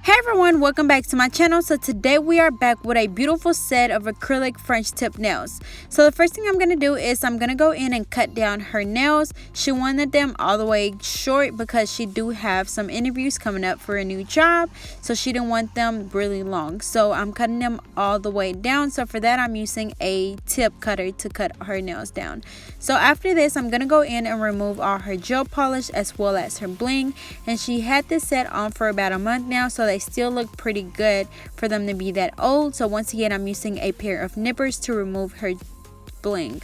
Hey everyone, welcome back to my channel. So today we are back with a beautiful set of acrylic French tip nails. So the first thing I'm going to do is I'm going to go in and cut down her nails. She wanted them all the way short because she do have some interviews coming up for a new job. So she didn't want them really long. So I'm cutting them all the way down. So for that I'm using a tip cutter to cut her nails down. So after this I'm going to go in and remove all her gel polish as well as her bling. And she had this set on for about a month now. So they still look pretty good for them to be that old. So once again I'm using a pair of nippers to remove her bling.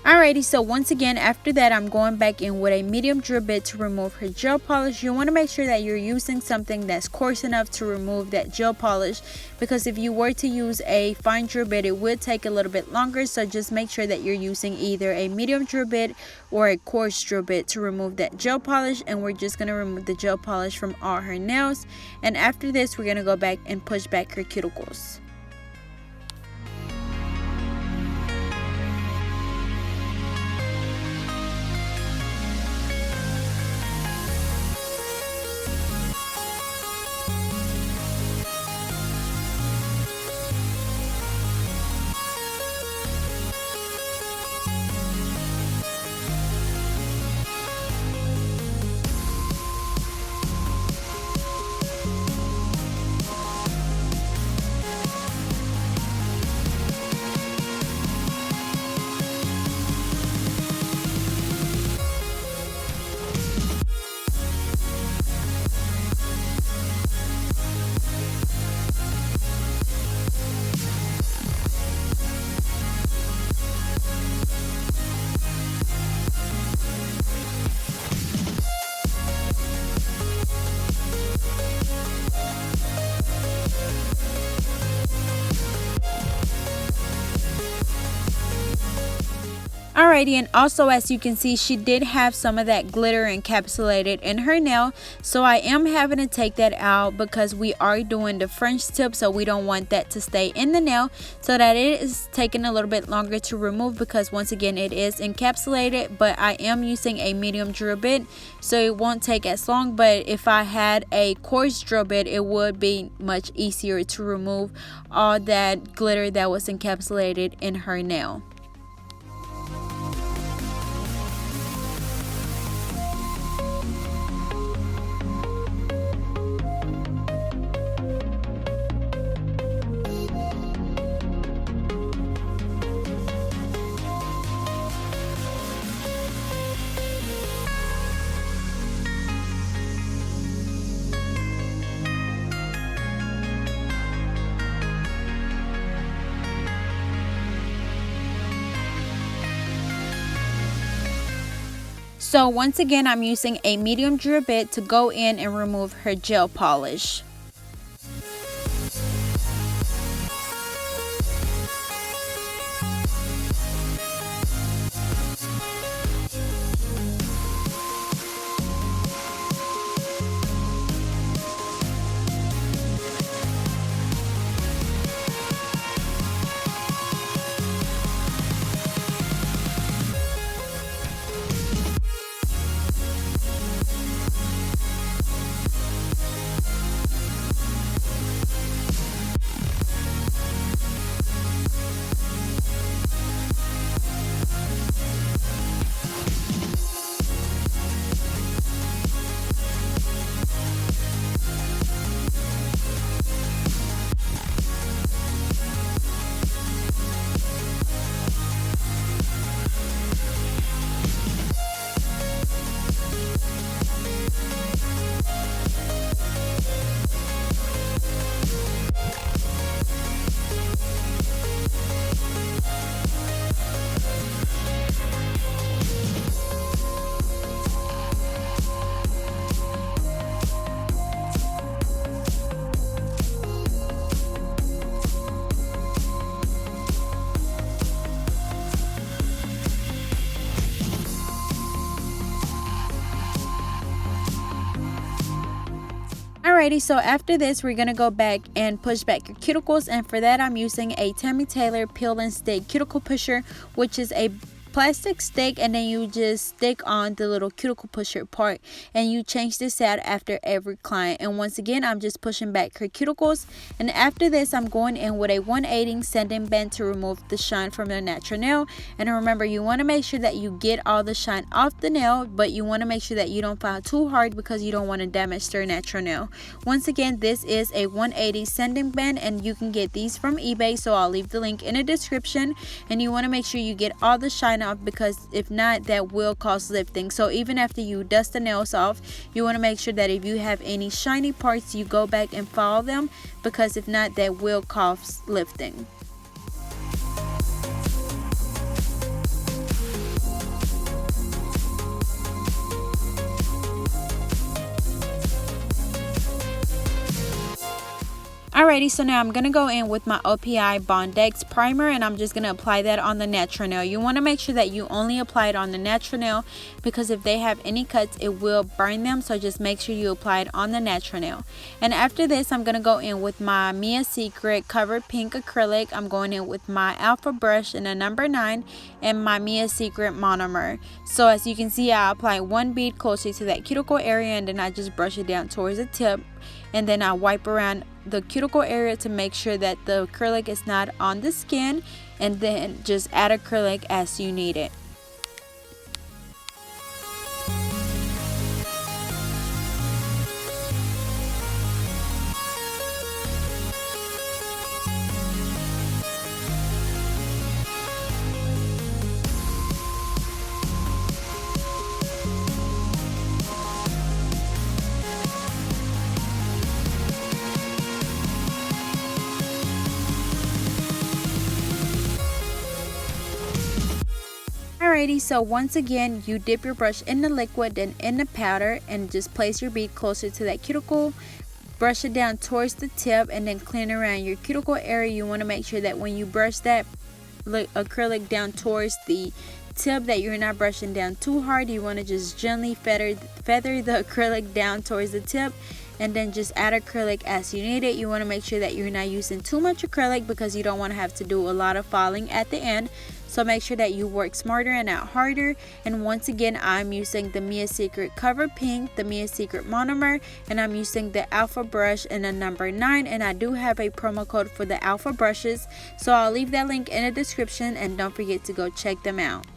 Alrighty, so once again after that I'm going back in with a medium drill bit to remove her gel polish. You want to make sure that you're using something that's coarse enough to remove that gel polish, because if you were to use a fine drill bit it would take a little bit longer. So just make sure that you're using either a medium drill bit or a coarse drill bit to remove that gel polish. And we're just going to remove the gel polish from all her nails, and after this we're going to go back and push back her cuticles. Alrighty, and also as you can see she did have some of that glitter encapsulated in her nail, so I am having to take that out because we are doing the French tip, so we don't want that to stay in the nail, so that it is taking a little bit longer to remove because once again it is encapsulated. But I am using a medium drill bit so it won't take as long, but if I had a coarse drill bit it would be much easier to remove all that glitter that was encapsulated in her nail. So once again I'm using a medium drill bit to go in and remove her gel polish. Alrighty, so after this we're gonna go back and push back your cuticles, and for that I'm using a Tammy Taylor peel and stick cuticle pusher, which is a plastic stick, and then you just stick on the little cuticle pusher part, and you change this out after every client. And once again, I'm just pushing back her cuticles, and after this I'm going in with a 180 sanding band to remove the shine from the natural nail. And remember, you want to make sure that you get all the shine off the nail, but you want to make sure that you don't file too hard because you don't want to damage their natural nail. Once again, this is a 180 sanding band, and you can get these from eBay, so I'll leave the link in the description. And you want to make sure you get all the shine off, because if not, that will cause lifting. So even after you dust the nails off, you want to make sure that if you have any shiny parts, you go back and file them, because if not, that will cause lifting. Alrighty, so now I'm going to go in with my OPI Bondex primer, and I'm just going to apply that on the natural nail. You want to make sure that you only apply it on the natural nail, because if they have any cuts, it will burn them. So just make sure you apply it on the natural nail. And after this, I'm going to go in with my Mia Secret Covered Pink Acrylic. I'm going in with my Alpha brush in a number 9 and my Mia Secret monomer. So as you can see, I apply one bead closer to that cuticle area, and then I just brush it down towards the tip, and then I wipe around the cuticle area to make sure that the acrylic is not on the skin, and then just add acrylic as you need it. Alrighty, so once again, you dip your brush in the liquid and in the powder, and just place your bead closer to that cuticle, brush it down towards the tip, and then clean around your cuticle area. You want to make sure that when you brush that acrylic down towards the tip, that you're not brushing down too hard. You want to just gently feather the acrylic down towards the tip, and then just add acrylic as you need it. You want to make sure that you're not using too much acrylic, because you don't want to have to do a lot of filing at the end. So make sure that you work smarter and not harder. And once again, I'm using the Mia Secret Covered Pink, the Mia Secret monomer, and I'm using the Alpha brush in a number 9. And I do have a promo code for the Alpha brushes, so I'll leave that link in the description, and don't forget to go check them out.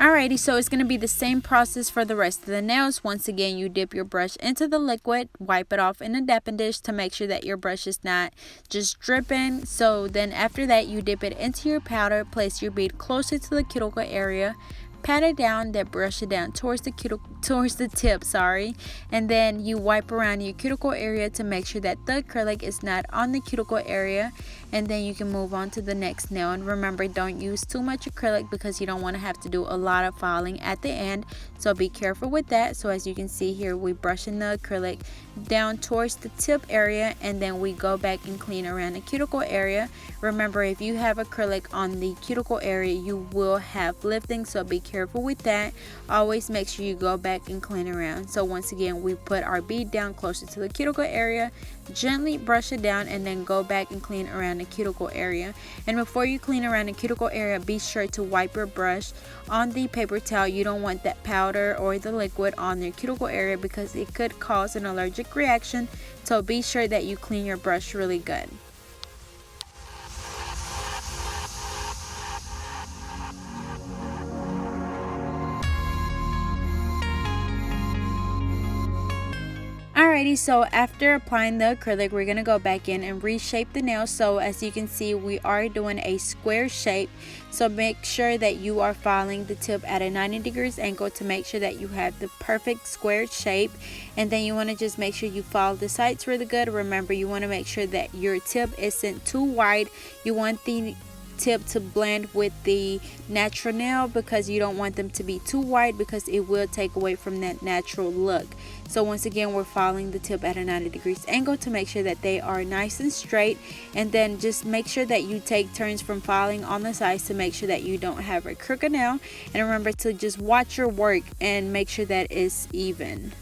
Alrighty, so it's going to be the same process for the rest of the nails. Once again, you dip your brush into the liquid, wipe it off in a dapping dish to make sure that your brush is not just dripping. So then after that, you dip it into your powder, place your bead closer to the cuticle area, pat it down, then brush it down towards the tip, and then you wipe around your cuticle area to make sure that the acrylic is not on the cuticle area, and then you can move on to the next nail. And remember, don't use too much acrylic because you don't want to have to do a lot of filing at the end, so be careful with that. So as you can see here, we brushing the acrylic down towards the tip area, and then we go back and clean around the cuticle area. Remember, if you have acrylic on the cuticle area, you will have lifting, so be careful with that. Always make sure you go back and clean around. So once again, we put our bead down closer to the cuticle area, gently brush it down, and then go back and clean around the cuticle area. And before you clean around the cuticle area, be sure to wipe your brush on the paper towel. You don't want that powder or the liquid on your cuticle area because it could cause an allergic reaction, so be sure that you clean your brush really good. Alrighty, so after applying the acrylic, we're going to go back in and reshape the nail. So as you can see, we are doing a square shape. So make sure that you are filing the tip at a 90 degrees angle to make sure that you have the perfect square shape. And then you want to just make sure you file the sides really good. Remember, you want to make sure that your tip isn't too wide. You want the tip to blend with the natural nail because you don't want them to be too wide because it will take away from that natural look. So once again, we're following the tip at a 90 degrees angle to make sure that they are nice and straight, and then just make sure that you take turns from filing on the sides to make sure that you don't have a crooked nail. And remember to just watch your work and make sure that it's even.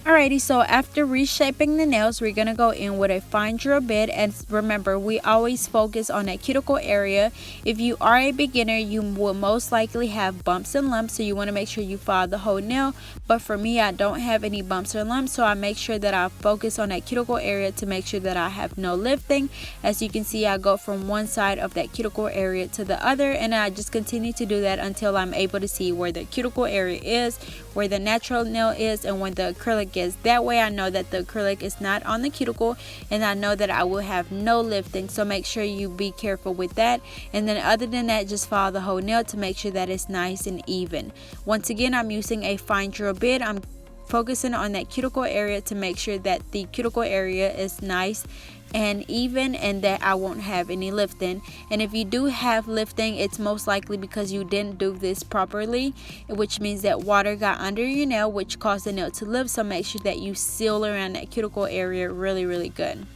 Alrighty, so after reshaping the nails, we're going to go in with a fine drill bit. And remember, we always focus on that cuticle area. If you are a beginner, you will most likely have bumps and lumps, so you want to make sure you file the whole nail. But for me, I don't have any bumps or lumps, so I make sure that I focus on that cuticle area to make sure that I have no lifting. As you can see, I go from one side of that cuticle area to the other, and I just continue to do that until I'm able to see where the cuticle area is, where the natural nail is, and when the acrylic is. That way I know that the acrylic is not on the cuticle, and I know that I will have no lifting. So make sure you be careful with that. And then other than that, just file the whole nail to make sure that it's nice and even. Once again, I'm using a fine drill bit. I'm focusing on that cuticle area to make sure that the cuticle area is nice and even, and that I won't have any lifting. And if you do have lifting, it's most likely because you didn't do this properly, which means that water got under your nail, which caused the nail to lift. So make sure that you seal around that cuticle area really good.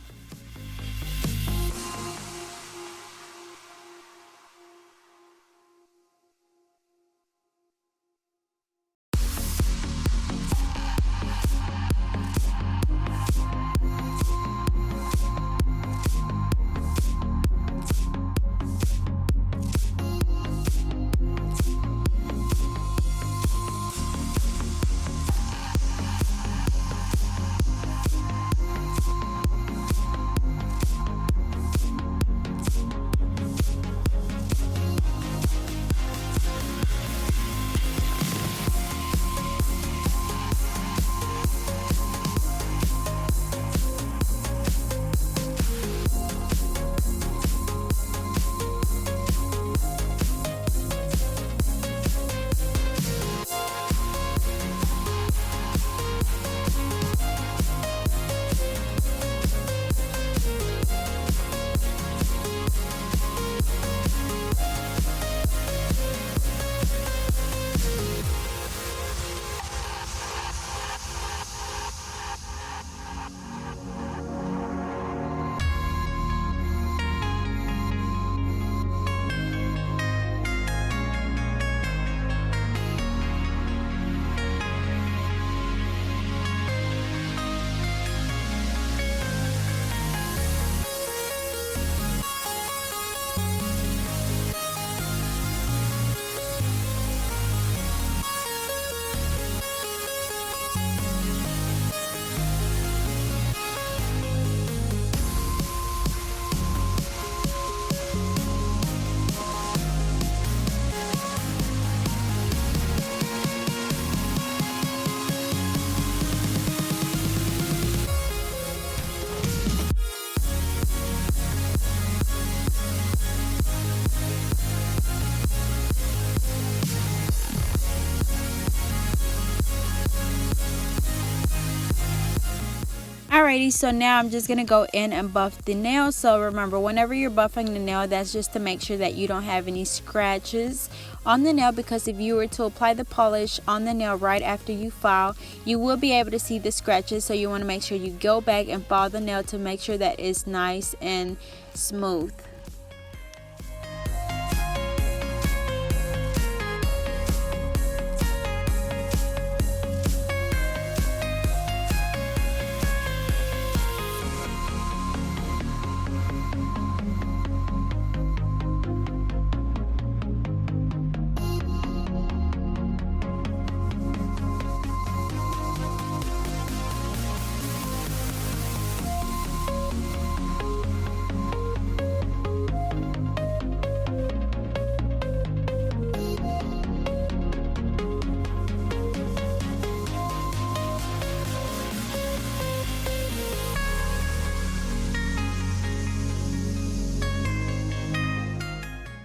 Alrighty, so now I'm just gonna go in and buff the nail. So remember, whenever you're buffing the nail, that's just to make sure that you don't have any scratches on the nail, because if you were to apply the polish on the nail right after you file, you will be able to see the scratches. So you want to make sure you go back and file the nail to make sure that it's nice and smooth.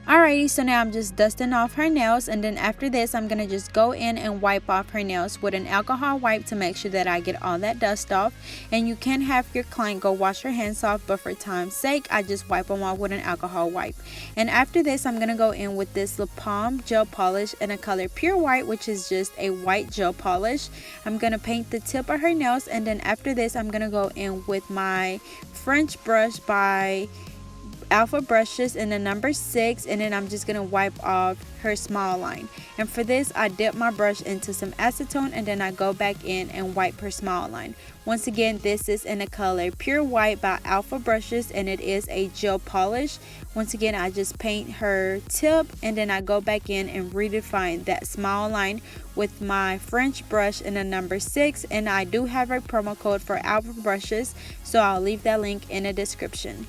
Alrighty, so now I'm just dusting off her nails, and then after this I'm going to just go in and wipe off her nails with an alcohol wipe to make sure that I get all that dust off. And you can have your client go wash her hands off, but for time's sake I just wipe them off with an alcohol wipe. And after this I'm going to go in with this lip balm gel polish in a color pure white, which is just a white gel polish. I'm going to paint the tip of her nails, and then after this I'm going to go in with my French brush by Alpha Brushes in the number 6, and then I'm just going to wipe off her small line. And for this I dip my brush into some acetone, and then I go back in and wipe her small line. Once again, this is in the color Pure White by Alpha Brushes, and it is a gel polish. Once again, I just paint her tip, and then I go back in and redefine that small line with my French brush in the number 6. And I do have a promo code for Alpha Brushes, so I'll leave that link in the description.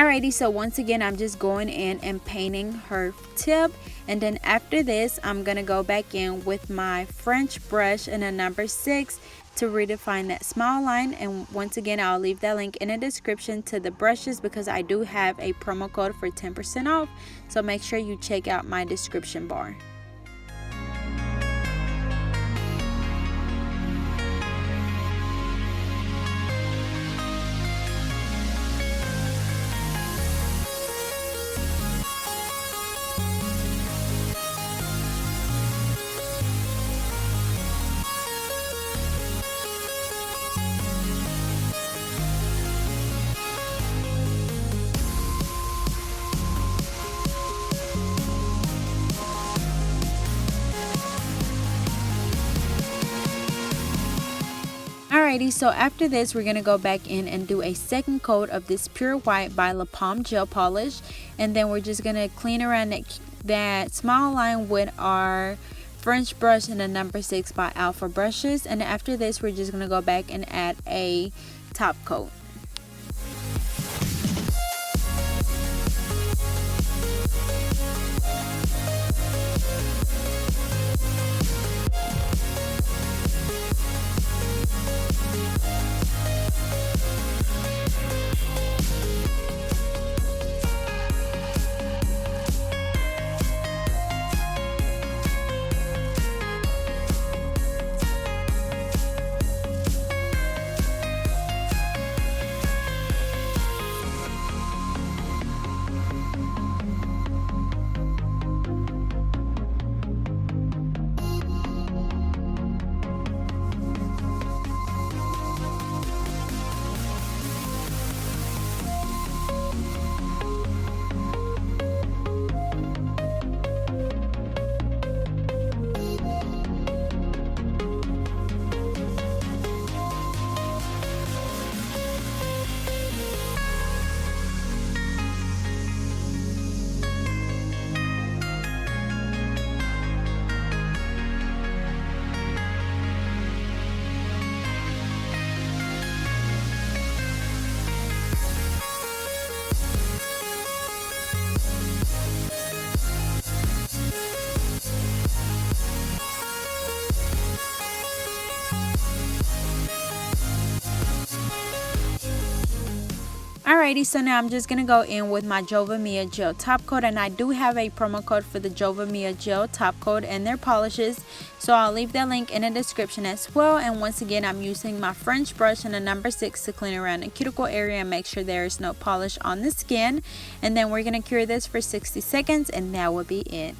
Alrighty, so once again, I'm just going in and painting her tip. And then after this, I'm going to go back in with my French brush and a number 6 to redefine that small line. And once again, I'll leave that link in the description to the brushes because I do have a promo code for 10% off. So make sure you check out my description bar. Alrighty, so after this, we're going to go back in and do a second coat of this Pure White by La Palm Gel Polish. And then we're just going to clean around that small line with our French brush and a number 6 by Alpha brushes. And after this, we're just going to go back and add a top coat. Alrighty, so now I'm just going to go in with my Jova Mia Gel Top Coat, and I do have a promo code for the Jova Mia Gel Top Coat and their polishes, so I'll leave that link in the description as well. And once again, I'm using my French brush and a number 6 to clean around the cuticle area and make sure there is no polish on the skin. And then we're going to cure this for 60 seconds and that will be it.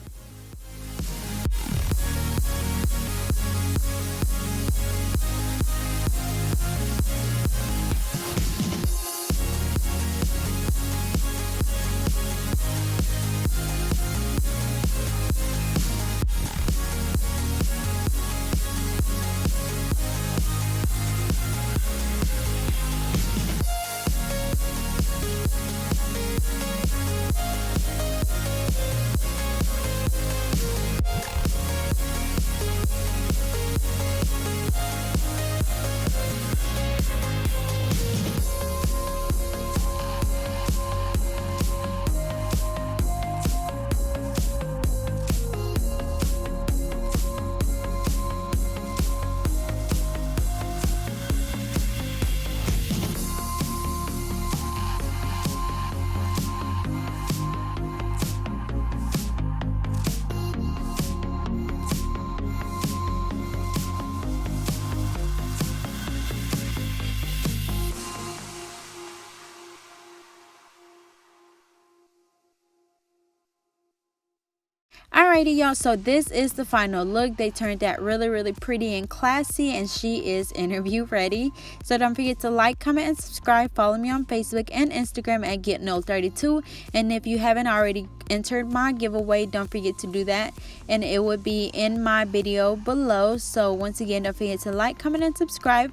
Alrighty, y'all, so this is the final look. They turned out really pretty and classy, and she is interview ready. So don't forget to like, comment, and subscribe. Follow me on Facebook and Instagram at GetNailed32. And if you haven't already entered my giveaway, don't forget to do that, and it will be in my video below. So once again, don't forget to like, comment, and subscribe,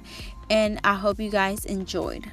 and I hope you guys enjoyed.